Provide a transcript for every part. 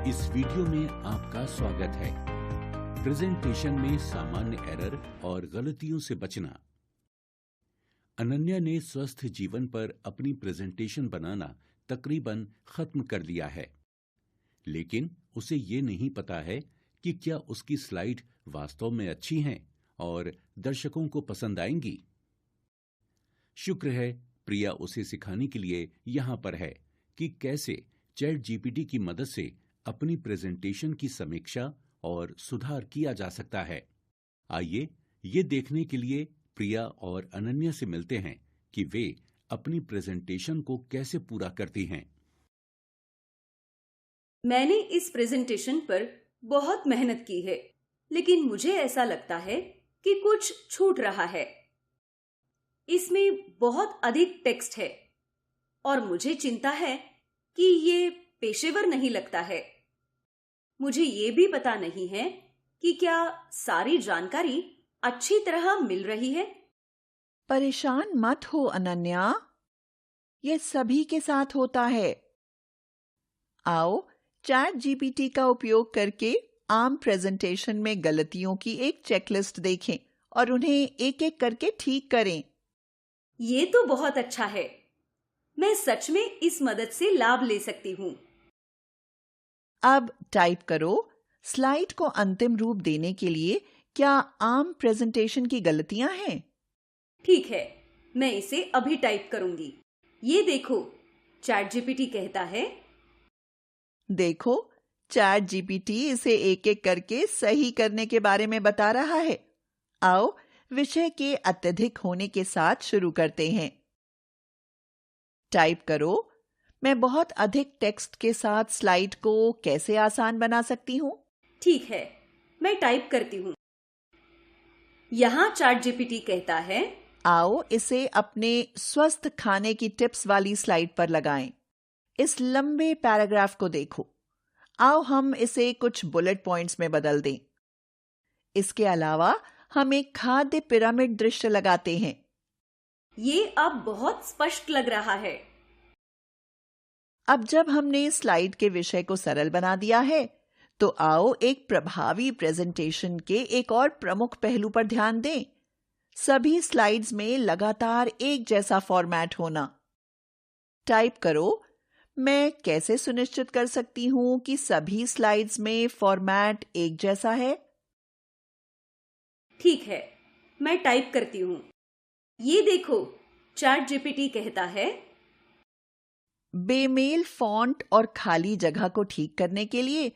इस वीडियो में आपका स्वागत है। प्रेजेंटेशन में सामान्य एरर और गलतियों से बचना। अनन्या ने स्वस्थ जीवन पर अपनी प्रेजेंटेशन बनाना तकरीबन खत्म कर दिया है, लेकिन उसे ये नहीं पता है कि क्या उसकी स्लाइड वास्तव में अच्छी हैं और दर्शकों को पसंद आएंगी। शुक्र है प्रिया उसे सिखाने के लिए यहां पर है कि कैसे चैट जीपीटी की मदद से अपनी प्रेजेंटेशन की समीक्षा और सुधार किया जा सकता है। आइए ये देखने के लिए प्रिया और अनन्या से मिलते हैं कि वे अपनी प्रेजेंटेशन को कैसे पूरा करती हैं। मैंने इस प्रेजेंटेशन पर बहुत मेहनत की है, लेकिन मुझे ऐसा लगता है कि कुछ छूट रहा है। इसमें बहुत अधिक टेक्स्ट है और मुझे चिंता है कि ये पेशेवर नहीं लगता है। मुझे ये भी पता नहीं है कि क्या सारी जानकारी अच्छी तरह मिल रही है। परेशान मत हो अनन्या, ये सभी के साथ होता है। आओ चैट जीपीटी का उपयोग करके आम प्रेजेंटेशन में गलतियों की एक चेकलिस्ट देखें और उन्हें एक एक करके ठीक करें। ये तो बहुत अच्छा है। मैं सच में इस मदद से लाभ ले सकती हूँ। अब टाइप करो, स्लाइड को अंतिम रूप देने के लिए क्या आम प्रेजेंटेशन की गलतियां हैं? ठीक है, मैं इसे अभी टाइप करूंगी। ये देखो, चैट जीपीटी कहता है। देखो, चैट जीपीटी इसे एक एक करके सही करने के बारे में बता रहा है। आओ विषय के अत्यधिक होने के साथ शुरू करते हैं। टाइप करो, मैं बहुत अधिक टेक्स्ट के साथ स्लाइड को कैसे आसान बना सकती हूँ? ठीक है, मैं टाइप करती हूँ। यहाँ चैट जीपीटी कहता है, आओ इसे अपने स्वस्थ खाने की टिप्स वाली स्लाइड पर लगाएं। इस लंबे पैराग्राफ को देखो। आओ हम इसे कुछ बुलेट पॉइंट्स में बदल दें। इसके अलावा हम एक खाद्य पिरामिड दृश्य लगाते हैं। ये अब बहुत स्पष्ट लग रहा है। अब जब हमने स्लाइड के विषय को सरल बना दिया है, तो आओ एक प्रभावी प्रेजेंटेशन के एक और प्रमुख पहलू पर ध्यान दें। सभी स्लाइड्स में लगातार एक जैसा फॉर्मेट होना। टाइप करो, मैं कैसे सुनिश्चित कर सकती हूं कि सभी स्लाइड्स में फॉर्मेट एक जैसा है? ठीक है, मैं टाइप करती हूं। ये देखो, चैट जीपीटी कहता है, बेमेल फॉन्ट और खाली जगह को ठीक करने के लिए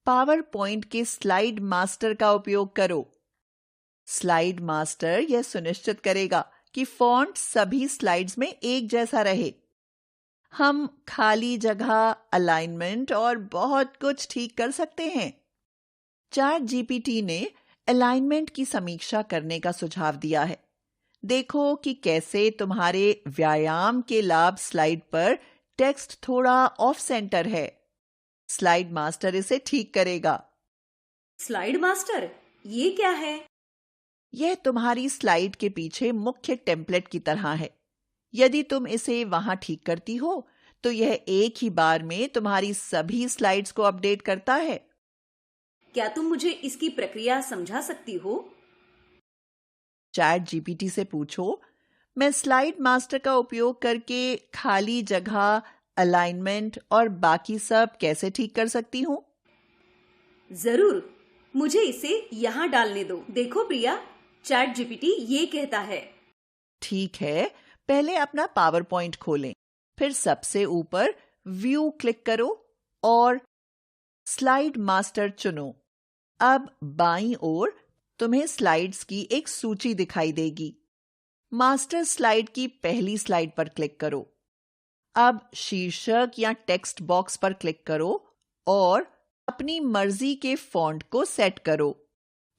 पावर पॉइंट के स्लाइड मास्टर का उपयोग करो। स्लाइड मास्टर यह सुनिश्चित करेगा कि फॉन्ट सभी स्लाइड्स में एक जैसा रहे। हम खाली जगह, अलाइनमेंट और बहुत कुछ ठीक कर सकते हैं। चैट जीपीटी ने अलाइनमेंट की समीक्षा करने का सुझाव दिया है। देखो कि कैसे तुम्हारे व्यायाम के लाभ स्लाइड पर टेक्स्ट थोड़ा ऑफ सेंटर है। स्लाइड मास्टर इसे ठीक करेगा। स्लाइड मास्टर, ये क्या है? यह तुम्हारी स्लाइड के पीछे मुख्य टेम्पलेट की तरह है। यदि तुम इसे वहां ठीक करती हो, तो यह एक ही बार में तुम्हारी सभी स्लाइड्स को अपडेट करता है। क्या तुम मुझे इसकी प्रक्रिया समझा सकती हो? चैट जीपीटी से पूछो, मैं स्लाइड मास्टर का उपयोग करके खाली जगह, अलाइनमेंट और बाकी सब कैसे ठीक कर सकती हूँ? जरूर, मुझे इसे यहां डालने दो। देखो प्रिया, चैट जीपीटी ये कहता है। ठीक है, पहले अपना पावर पॉइंट खोलें, फिर सबसे ऊपर व्यू क्लिक करो और स्लाइड मास्टर चुनो। अब बाईं ओर तुम्हें स्लाइड्स की एक सूची दिखाई देगी। मास्टर स्लाइड की पहली स्लाइड पर क्लिक करो। अब शीर्षक या टेक्स्ट बॉक्स पर क्लिक करो और अपनी मर्जी के फॉन्ट को सेट करो।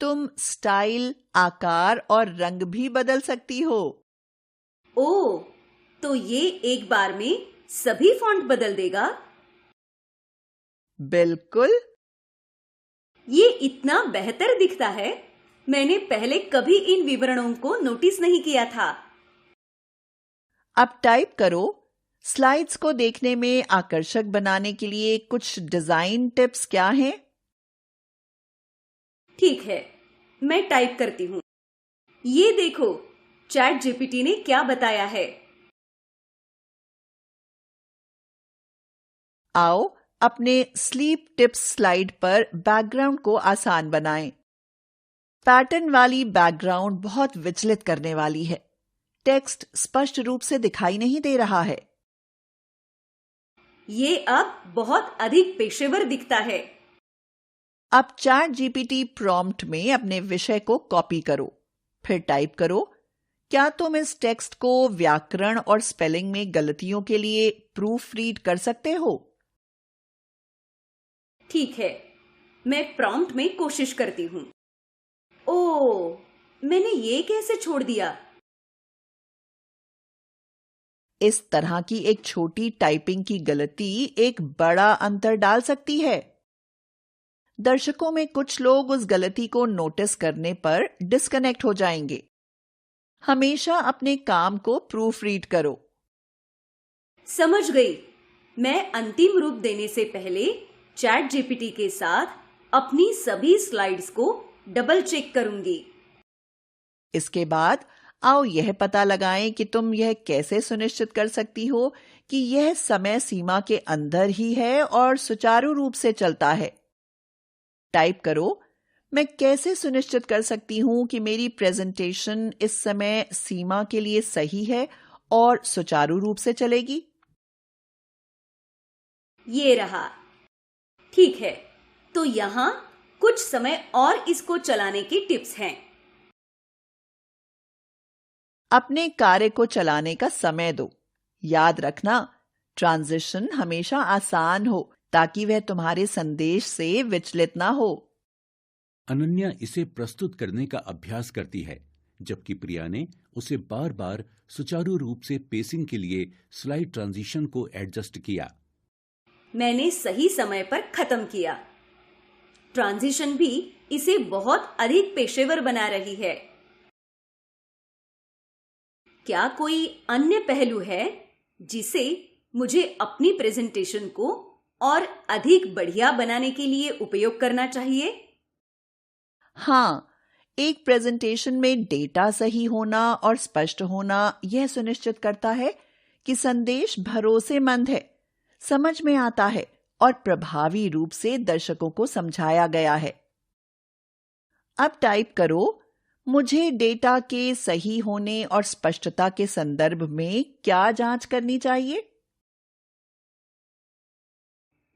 तुम स्टाइल, आकार और रंग भी बदल सकती हो। ओह, तो ये एक बार में सभी फॉन्ट बदल देगा? बिल्कुल। ये इतना बेहतर दिखता है। मैंने पहले कभी इन विवरणों को नोटिस नहीं किया था। अब टाइप करो, स्लाइड्स को देखने में आकर्षक बनाने के लिए कुछ डिजाइन टिप्स क्या हैं? ठीक है, मैं टाइप करती हूँ। ये देखो, चैट जीपीटी ने क्या बताया है। आओ अपने स्लीप टिप्स स्लाइड पर बैकग्राउंड को आसान बनाएं। पैटर्न वाली बैकग्राउंड बहुत विचलित करने वाली है। टेक्स्ट स्पष्ट रूप से दिखाई नहीं दे रहा है। ये अब बहुत अधिक पेशेवर दिखता है। अब चैट जीपीटी प्रॉम्प्ट में अपने विषय को कॉपी करो, फिर टाइप करो, क्या तुम इस टेक्स्ट को व्याकरण और स्पेलिंग में गलतियों के लिए प्रूफ रीड कर सकते हो? ठीक है, मैं प्रॉम्प्ट में कोशिश करती हूँ। ओह, मैंने ये कैसे छोड़ दिया? इस तरह की एक छोटी टाइपिंग की गलती एक बड़ा अंतर डाल सकती है। दर्शकों में कुछ लोग उस गलती को नोटिस करने पर डिस्कनेक्ट हो जाएंगे। हमेशा अपने काम को प्रूफ रीड करो। समझ गई। मैं अंतिम रूप देने से पहले चैट जीपीटी के साथ अपनी सभी स्लाइड्स को डबल चेक करूंगी। इसके बाद आओ यह पता लगाएं कि तुम यह कैसे सुनिश्चित कर सकती हो कि यह समय सीमा के अंदर ही है और सुचारू रूप से चलता है। टाइप करो, मैं कैसे सुनिश्चित कर सकती हूं कि मेरी प्रेजेंटेशन इस समय सीमा के लिए सही है और सुचारू रूप से चलेगी? ये रहा। ठीक है, तो यहां कुछ समय और इसको चलाने की टिप्स हैं। अपने कार्य को चलाने का समय दो। याद रखना, ट्रांजिशन हमेशा आसान हो ताकि वह तुम्हारे संदेश से विचलित ना हो। अनन्या इसे प्रस्तुत करने का अभ्यास करती है, जबकि प्रिया ने उसे बार बार सुचारू रूप से पेसिंग के लिए स्लाइड ट्रांजिशन को एडजस्ट किया। मैंने सही समय पर खत्म किया। ट्रांजिशन भी इसे बहुत अधिक पेशेवर बना रही है। क्या कोई अन्य पहलू है जिसे मुझे अपनी प्रेजेंटेशन को और अधिक बढ़िया बनाने के लिए उपयोग करना चाहिए? हाँ, एक प्रेजेंटेशन में डेटा सही होना और स्पष्ट होना यह सुनिश्चित करता है कि संदेश भरोसेमंद है, समझ में आता है और प्रभावी रूप से दर्शकों को समझाया गया है। अब टाइप करो, मुझे डेटा के सही होने और स्पष्टता के संदर्भ में क्या जांच करनी चाहिए?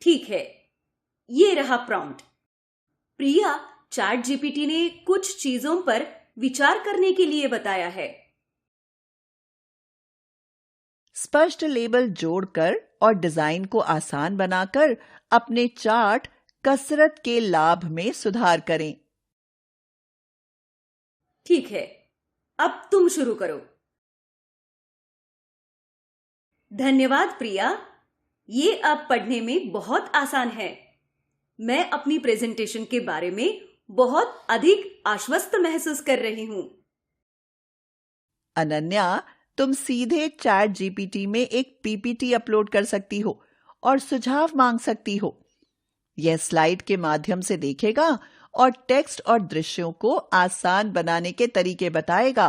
ठीक है, ये रहा प्रॉम्प्ट। प्रिया, चैट जीपीटी ने कुछ चीजों पर विचार करने के लिए बताया है। स्पष्ट लेबल जोड़कर और डिजाइन को आसान बनाकर अपने चार्ट कसरत के लाभ में सुधार करें। ठीक है, अब तुम शुरू करो। धन्यवाद प्रिया, ये अब पढ़ने में बहुत आसान है। मैं अपनी प्रेजेंटेशन के बारे में बहुत अधिक आश्वस्त महसूस कर रही हूं। अनन्या, तुम सीधे चैट जीपीटी में एक पीपीटी अपलोड कर सकती हो और सुझाव मांग सकती हो। यह स्लाइड के माध्यम से देखेगा और टेक्स्ट और दृश्यों को आसान बनाने के तरीके बताएगा।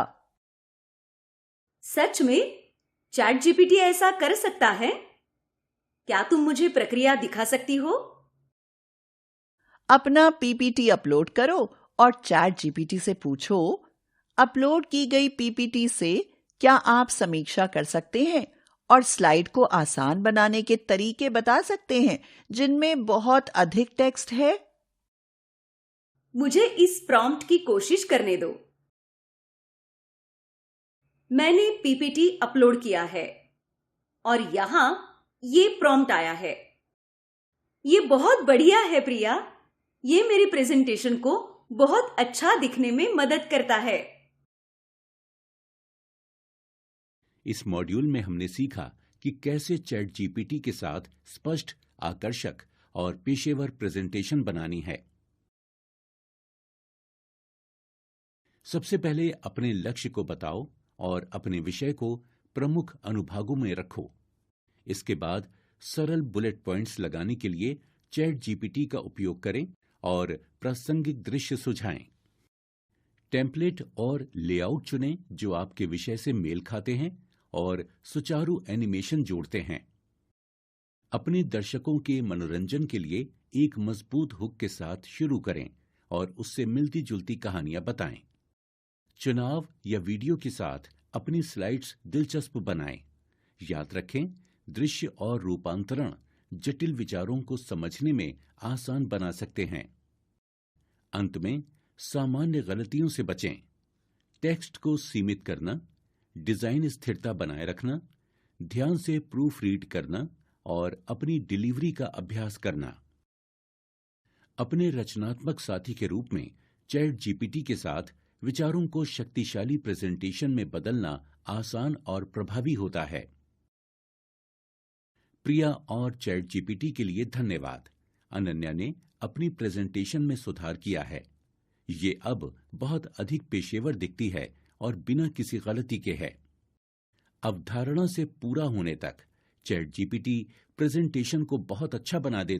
सच में चैट जीपीटी ऐसा कर सकता है? क्या तुम मुझे प्रक्रिया दिखा सकती हो? अपना पीपीटी अपलोड करो और चैट जीपीटी से पूछो, अपलोड की गई पीपीटी से क्या आप समीक्षा कर सकते हैं और स्लाइड को आसान बनाने के तरीके बता सकते हैं जिनमें बहुत अधिक टेक्स्ट है? मुझे इस प्रॉम्प्ट की कोशिश करने दो। मैंने पीपीटी अपलोड किया है और यहां ये प्रॉम्प्ट आया है। ये बहुत बढ़िया है प्रिया, ये मेरी प्रेजेंटेशन को बहुत अच्छा दिखने में मदद करता है। इस मॉड्यूल में हमने सीखा कि कैसे चैट जीपीटी के साथ स्पष्ट, आकर्षक और पेशेवर प्रेजेंटेशन बनानी है। सबसे पहले अपने लक्ष्य को बताओ और अपने विषय को प्रमुख अनुभागों में रखो। इसके बाद सरल बुलेट पॉइंट्स लगाने के लिए चैट जीपीटी का उपयोग करें और प्रासंगिक दृश्य सुझाएं। टेम्पलेट और लेआउट चुनें जो आपके विषय से मेल खाते हैं और सुचारू एनिमेशन जोड़ते हैं। अपने दर्शकों के मनोरंजन के लिए एक मजबूत हुक के साथ शुरू करें और उससे मिलती जुलती कहानियां बताएं। चुनाव या वीडियो के साथ अपनी स्लाइड्स दिलचस्प बनाएं। याद रखें, दृश्य और रूपांतरण जटिल विचारों को समझने में आसान बना सकते हैं। अंत में सामान्य गलतियों से बचें। टेक्स्ट को सीमित करना, डिजाइन स्थिरता बनाए रखना, ध्यान से प्रूफ रीड करना और अपनी डिलीवरी का अभ्यास करना। अपने रचनात्मक साथी के रूप में चैट जीपीटी के साथ विचारों को शक्तिशाली प्रेजेंटेशन में बदलना आसान और प्रभावी होता है। प्रिया और चैट जीपीटी के लिए धन्यवाद। अनन्या ने अपनी प्रेजेंटेशन में सुधार किया है। ये अब बहुत अधिक पेशेवर दिखती है और बिना किसी गलती के है। अवधारणा से पूरा होने तक चैट जीपीटी प्रेजेंटेशन को बहुत अच्छा बना देता है।